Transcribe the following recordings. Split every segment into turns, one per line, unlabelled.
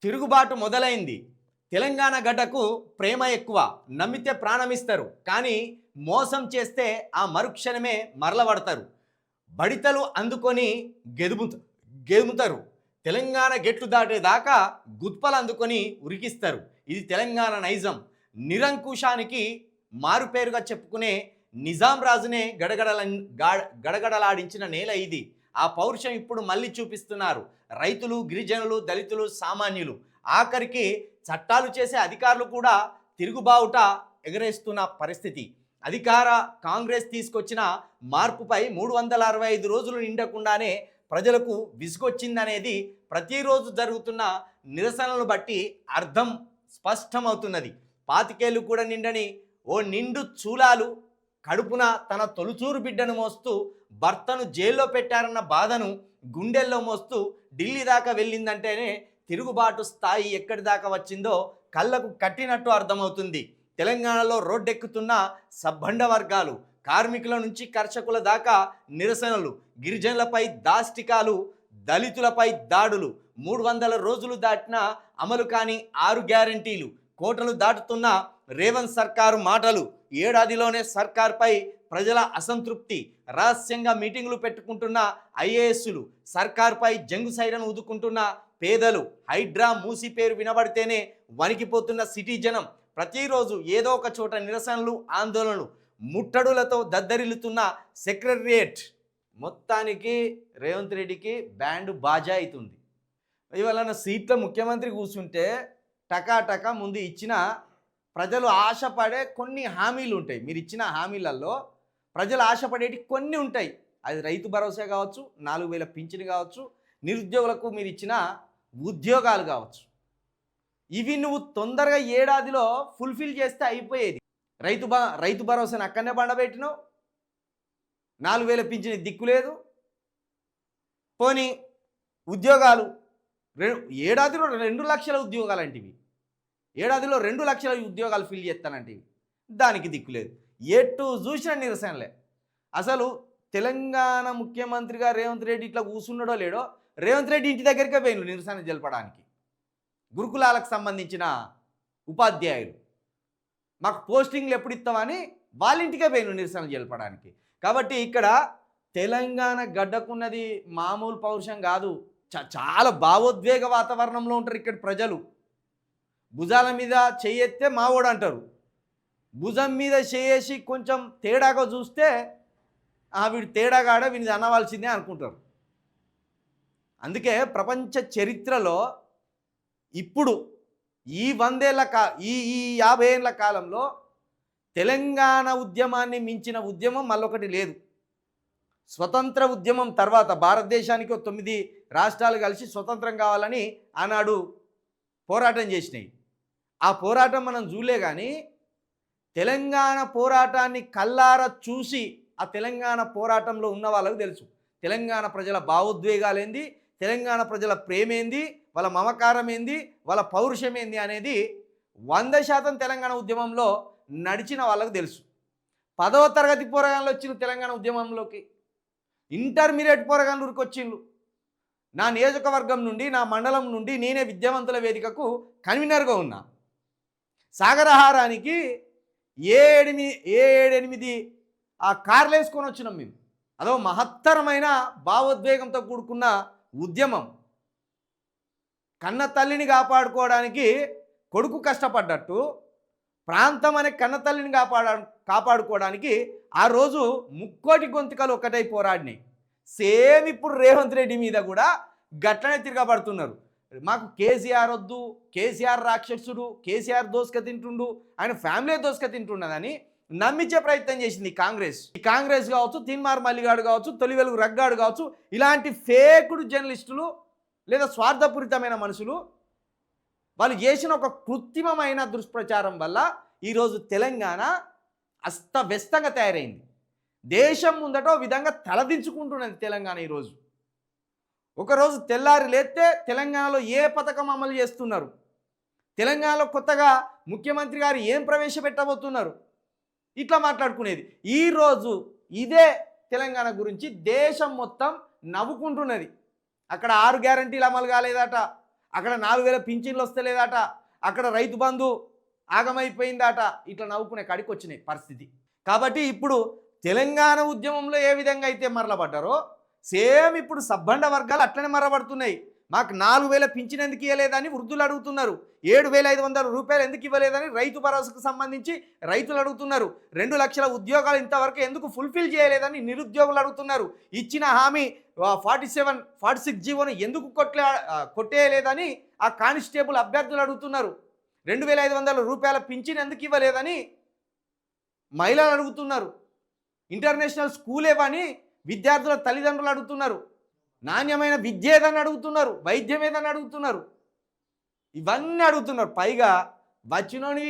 తిరుగుబాటు మొదలైంది. తెలంగాణ గడ్డకు ప్రేమ ఎక్కువ, నమ్మితే ప్రాణమిస్తారు, కానీ మోసం చేస్తే ఆ మరుక్షణమే మరలబడతారు. బడితలు అందుకొని గెదుముతారు. తెలంగాణ గెట్లు దాటేదాకా గుత్పలు అందుకొని ఉరికిస్తారు. ఇది తెలంగాణ నైజం. నిరంకుశానికి మారుపేరుగా చెప్పుకునే నిజాం రాజునే గడగడలాడించిన నేల ఇది. ఆ పౌరుషం ఇప్పుడు మళ్ళీ చూపిస్తున్నారు రైతులు, గిరిజనులు, దళితులు, సామాన్యులు. ఆఖరికి చట్టాలు చేసే అధికారులు కూడా తిరుగుబావుట ఎగరేస్తున్న పరిస్థితి. అధికార కాంగ్రెస్ తీసుకొచ్చిన మార్పుపై 365 రోజులు నిండకుండానే ప్రజలకు విసుగొచ్చిందనేది ప్రతిరోజు జరుగుతున్న నిరసనలను బట్టి అర్థం స్పష్టమవుతున్నది. 25 ఏళ్ళు కూడా నిండని ఓ నిండు చూలాలు కడుపున తన తొలుచూరు బిడ్డను మోస్తూ భర్తను జైల్లో పెట్టారన్న బాధను గుండెల్లో మోస్తూ ఢిల్లీ దాకా వెళ్ళిందంటేనే తిరుగుబాటు స్థాయి ఎక్కడి దాకా వచ్చిందో కళ్ళకు కట్టినట్టు అర్థమవుతుంది. తెలంగాణలో రోడ్డెక్కుతున్న సబ్బండ వర్గాలు, కార్మికుల నుంచి కర్షకుల దాకా నిరసనలు, గిరిజనులపై దాష్టికాలు, దళితులపై దాడులు, 300 రోజులు దాటిన అమలు కాని 6 గ్యారంటీలు, కోటలు దాటుతున్న రేవంత్ సర్కారు మాటలు, ఏడాదిలోనే సర్కార్పై ప్రజల అసంతృప్తి, రహస్యంగా మీటింగులు పెట్టుకుంటున్న ఐఏఎస్లు, సర్కార్పై జంగు సైరన్ ఊదుకుంటున్న పేదలు, హైడ్రా మూసి పేరు వినబడితేనే వణికిపోతున్న సిటీ జనం, ప్రతిరోజు ఏదో ఒక చోట నిరసనలు, ఆందోళనలు, ముట్టడులతో దద్దరిల్లుతున్న సెక్రటరియేట్. మొత్తానికి రేవంత్ రెడ్డికి బ్యాండ్ బాజా అవుతుంది. ఇవాళ సీట్ల ముఖ్యమంత్రి కూర్చుంటే టకా ముందు ఇచ్చిన ప్రజలు ఆశపడే కొన్ని హామీలు ఉంటాయి. మీరు ఇచ్చిన హామీలలో ప్రజలు ఆశపడేటి కొన్ని ఉంటాయి. అది రైతు భరోసా కావచ్చు, 4000 పింఛను కావచ్చు, నిరుద్యోగులకు మీరు ఇచ్చిన ఉద్యోగాలు కావచ్చు. ఇవి నువ్వు తొందరగా ఏడాదిలో ఫుల్ఫిల్ చేస్తే అయిపోయేది. రైతు భరోసాను అక్కడనే బండబెట్టినావు, 4000 పింఛను దిక్కులేదు. పోనీ ఉద్యోగాలు ఏడాదిలో 2 లక్షల ఉద్యోగాలు అంటివి, ఏడాదిలో 2 లక్షల ఉద్యోగాలు ఫిల్ చేస్తానంటివి, దానికి దిక్కులేదు. ఎటు చూసిన నిరసనలే. అసలు తెలంగాణ ముఖ్యమంత్రిగా రేవంత్ రెడ్డి ఇట్లా కూర్చున్నాడో లేడో, రేవంత్ రెడ్డి ఇంటి దగ్గరికే పోయిన నిరసన జరపడానికి. గురుకులాలకు సంబంధించిన ఉపాధ్యాయులు మాకు పోస్టింగ్లు ఎప్పుడు ఇస్తామని వాళ్ళ ఇంటికే పోయిన నిరసన జరపడానికి. కాబట్టి ఇక్కడ తెలంగాణ గడ్డకున్నది మామూలు పౌరుషం కాదు. చాలా భావోద్వేగ వాతావరణంలో ఉంటారు ఇక్కడ ప్రజలు. భుజాల మీద చెయ్యెత్తే మావోడు అంటారు, భుజం మీద చేసి కొంచెం తేడాగా చూస్తే వీడు తేడాగాడ వీని అనవలసిందే అనుకుంటారు. అందుకే ప్రపంచ చరిత్రలో ఇప్పుడు ఈ 50 ఏళ్ళ కాలంలో తెలంగాణ ఉద్యమాన్ని మించిన ఉద్యమం మళ్ళొకటి లేదు. స్వతంత్ర ఉద్యమం తర్వాత భారతదేశానికి 9 రాష్ట్రాలు కలిసి స్వతంత్రం కావాలని ఆనాడు పోరాటం చేసినాయి. ఆ పోరాటం మనం చూలే, కానీ తెలంగాణ పోరాటాన్ని కల్లారా చూసి ఆ తెలంగాణ పోరాటంలో ఉన్న వాళ్ళకు తెలుసు తెలంగాణ ప్రజల భావోద్వేగాలు ఏంది, తెలంగాణ ప్రజల ప్రేమేంది, వాళ్ళ మమకారం ఏంది, వాళ్ళ పౌరుషం ఏంది అనేది 100% తెలంగాణ ఉద్యమంలో నడిచిన వాళ్ళకు తెలుసు. 10వ తరగతి పోరగాళ్ళు వచ్చిన తెలంగాణ ఉద్యమంలోకి, ఇంటర్మీడియట్ పోరగాళ్ళు ఉరికొచ్చిండ్రు. నా నియోజకవర్గం నుండి, నా మండలం నుండి నేనే విద్యావంతుల వేదికకు కన్వీనర్గా ఉన్నా. సాగరహారానికి 7-8 ఆ కార్లు వేసుకొని వచ్చినాం మేము. అదో మహత్తరమైన భావోద్వేగంతో కూడుకున్న ఉద్యమం. కన్న తల్లిని కాపాడుకోవడానికి కొడుకు కష్టపడ్డట్టు, ప్రాంతం అనే కన్న తల్లిని కాపాడుకోవడానికి ఆ రోజు ముక్కోటి గొంతుకలు ఒకటై పోరాడినాయి. సేమ్ ఇప్పుడు రేవంత్ రెడ్డి మీద కూడా గట్లనే తిరగబడుతున్నారు. మాకు కేసీఆర్ వద్దు, కేసీఆర్ రాక్షసుడు, కేసీఆర్ దోసుక తింటుండు, ఆయన ఫ్యామిలీ దోసుక తింటున్నదని నమ్మించే ప్రయత్నం చేసింది కాంగ్రెస్. ఈ కాంగ్రెస్ కావచ్చు, తీన్మార్ మల్లిగాడు కావచ్చు, తొలి వెలుగు రగ్గాడు కావచ్చు, ఇలాంటి ఫేకుడు జర్నలిస్టులు లేదా స్వార్థపూరితమైన మనుషులు వాళ్ళు చేసిన ఒక కృత్రిమమైన దుష్ప్రచారం వల్ల ఈరోజు తెలంగాణ అస్తవ్యస్తంగా తయారైంది. దేశం ముందట విధంగా తలదించుకుంటున్నది తెలంగాణ. ఈరోజు ఒకరోజు తెల్లారి లేస్తే తెలంగాణలో ఏ పథకం అమలు చేస్తున్నారు, తెలంగాణలో కొత్తగా ముఖ్యమంత్రి గారు ఏం ప్రవేశపెట్టబోతున్నారు, ఇట్లా మాట్లాడుకునేది. ఈరోజు ఇదే తెలంగాణ గురించి దేశం మొత్తం నవ్వుకుంటున్నది. అక్కడ 6 గ్యారంటీలు అమలు కాలేదట, అక్కడ 4,000 పింఛన్లు వస్తలేదట, అక్కడ రైతు బంధు ఆగమైపోయిందట, ఇట్లా నవ్వుకునే కాడికి వచ్చినాయి పరిస్థితి. కాబట్టి ఇప్పుడు తెలంగాణ ఉద్యమంలో ఏ విధంగా అయితే మరలబడ్డారో సేమ్ ఇప్పుడు సబ్బండ వర్గాలు అట్లనే మరబడుతున్నాయి. మాకు 4,000 పింఛన్ ఎందుకు ఇవ్వలేదని వృద్ధులు అడుగుతున్నారు, 7,500 రూపాయలు ఎందుకు ఇవ్వలేదని రైతు భరోసాకు సంబంధించి రైతులు అడుగుతున్నారు, 2 లక్షల ఉద్యోగాలు ఇంతవరకు ఎందుకు ఫుల్ఫిల్ చేయలేదని నిరుద్యోగులు అడుగుతున్నారు, ఇచ్చిన హామీ 46 జీవోను ఎందుకు కొట్టేయలేదని ఆ కానిస్టేబుల్ అభ్యర్థులు అడుగుతున్నారు, 2,500 రూపాయల పింఛన్ ఎందుకు ఇవ్వలేదని మహిళలు అడుగుతున్నారు, ఇంటర్నేషనల్ స్కూల్ ఏవని విద్యార్థుల తల్లిదండ్రులు అడుగుతున్నారు, నాణ్యమైన విద్య ఏదని అడుగుతున్నారు, వైద్యం ఏదని అడుగుతున్నారు, ఇవన్నీ అడుగుతున్నారు. పైగా వచ్చినోని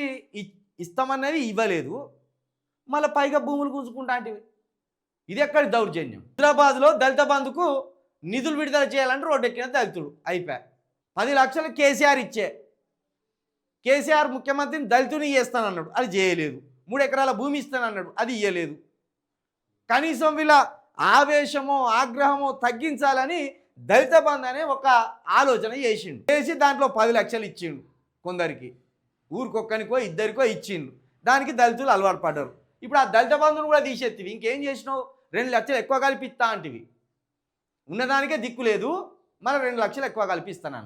ఇస్తామన్నది ఇవ్వలేదు, మళ్ళీ పైగా భూములు గుంజుకుంటా అంటే ఇది ఎక్కడి దౌర్జన్యం. హైదరాబాద్లో దళిత బంధుకు నిధులు విడుదల చేయాలంటే రోడ్డెక్కిన దళితుడు అయిపోయా. 10 లక్షలు కేసీఆర్ ఇచ్చే, కేసీఆర్ ముఖ్యమంత్రిని దళితుని చేస్తానన్నాడు, అది చేయలేదు. 3 ఎకరాల భూమి ఇస్తానన్నాడు, అది ఇయ్యలేదు. కనీసం వీళ్ళ ఆవేశమో ఆగ్రహమో తగ్గించాలని దళిత బంధు అనే ఒక ఆలోచన చేసి దాంట్లో 10 లక్షలు ఇచ్చిండు, కొందరికి ఊరికొక్కనికో ఇద్దరికో ఇచ్చిండు, దానికి దళితులు అలవాటు పడ్డారు. ఇప్పుడు ఆ దళిత బంధును కూడా తీసేత్తివి, ఇంకేం చేసినావు, 2 లక్షలు ఎక్కువ కల్పిస్తా అంటివి, ఉన్నదానికే దిక్కు లేదు, మళ్ళీ 2 లక్షలు ఎక్కువ కల్పిస్తాను.